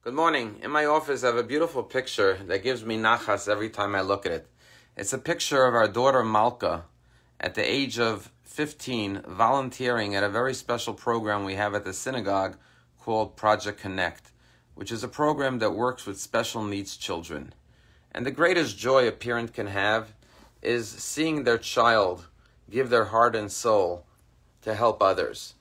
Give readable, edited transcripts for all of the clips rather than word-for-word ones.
Good morning. In my office, I have a beautiful picture that gives me nachas every time I look at it. It's a picture of our daughter Malka at the age of 15 volunteering at a very special program we have at the synagogue called Project Connect, which is a program that works with special needs children. And the greatest joy a parent can have is seeing their child give their heart and soul to help others.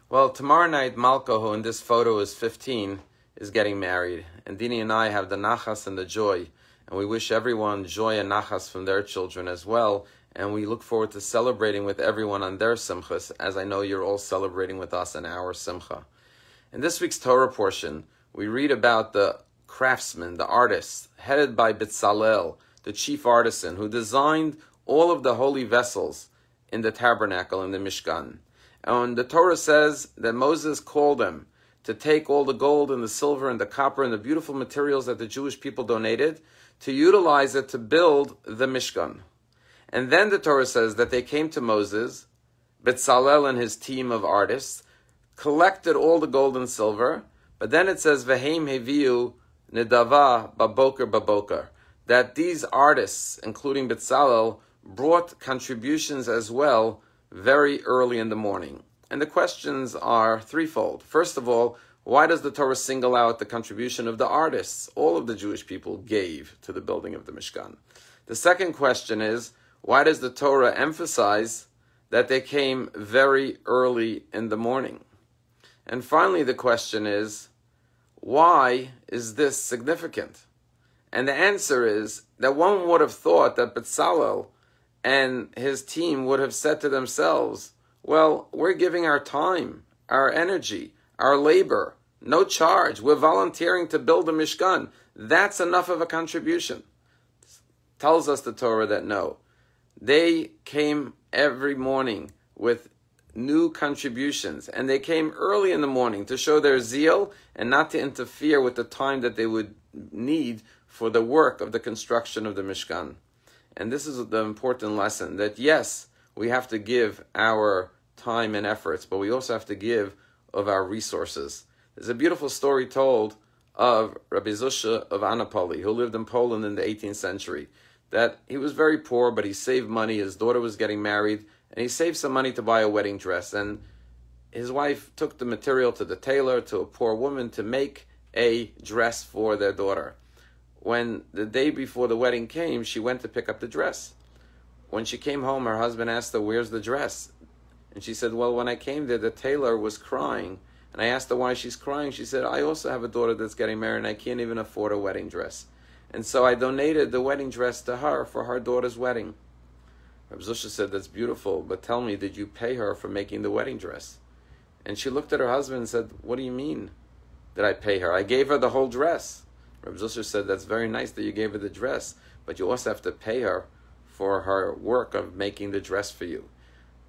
Well, tomorrow night, Malka, who in this photo is 15, is getting married. And Dini and I have the nachas and the joy. And we wish everyone joy and nachas from their children as well. And we look forward to celebrating with everyone on their simchas, as I know you're all celebrating with us on our simcha. In this week's Torah portion, we read about the craftsman, the artist, headed by Bezalel, the chief artisan, who designed all of the holy vessels in the tabernacle, in the Mishkan. And the Torah says that Moses called him to take all the gold and the silver and the copper and the beautiful materials that the Jewish people donated, to utilize it to build the Mishkan. And then the Torah says that they came to Moses, Bezalel and his team of artists, collected all the gold and silver, but then it says, Vehem heviu nedava baboker, that these artists, including Bezalel, brought contributions as well very early in the morning. And the questions are threefold. First of all, why does the Torah single out the contribution of the artists? All of the Jewish people gave to the building of the Mishkan. The second question is, why does the Torah emphasize that they came very early in the morning? And finally, the question is, why is this significant? And the answer is that one would have thought that Bezalel and his team would have said to themselves, well, we're giving our time, our energy, our labor, no charge. We're volunteering to build a Mishkan. That's enough of a contribution. Tells us the Torah that no. They came every morning with new contributions, and they came early in the morning to show their zeal and not to interfere with the time that they would need for the work of the construction of the Mishkan. And this is the important lesson, that yes, we have to give our time and efforts, but we also have to give of our resources. There's a beautiful story told of Rabbi Zusha of Anapoli, who lived in Poland in the 18th century, that he was very poor, but he saved money. His daughter was getting married, and he saved some money to buy a wedding dress. And his wife took the material to the tailor, to a poor woman, to make a dress for their daughter. When the day before the wedding came, she went to pick up the dress. When she came home, her husband asked her, where's the dress? And she said, well, when I came there, the tailor was crying. And I asked her why she's crying. She said, I also have a daughter that's getting married, and I can't even afford a wedding dress. And so I donated the wedding dress to her for her daughter's wedding. Rabbi Zusha said, that's beautiful, but tell me, did you pay her for making the wedding dress? And she looked at her husband and said, what do you mean, did I pay her? I gave her the whole dress. Rabbi Zusha said, that's very nice that you gave her the dress, but you also have to pay her for her work of making the dress for you.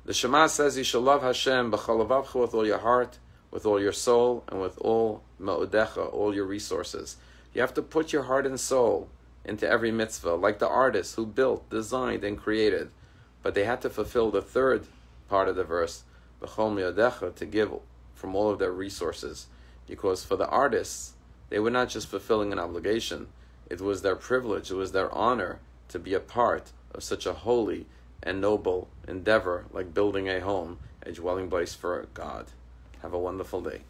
The Shema says, you shall love Hashem b'chol levavcha, with all your heart, with all your soul, and with all ma'odecha, all your resources. You have to put your heart and soul into every mitzvah, like the artists who built, designed, and created. But they had to fulfill the third part of the verse, b'chol ma'odecha, to give from all of their resources. Because for the artists, they were not just fulfilling an obligation. It was their privilege, it was their honor to be a part of such a holy and noble endeavor like building a home, a dwelling place for God. Have a wonderful day.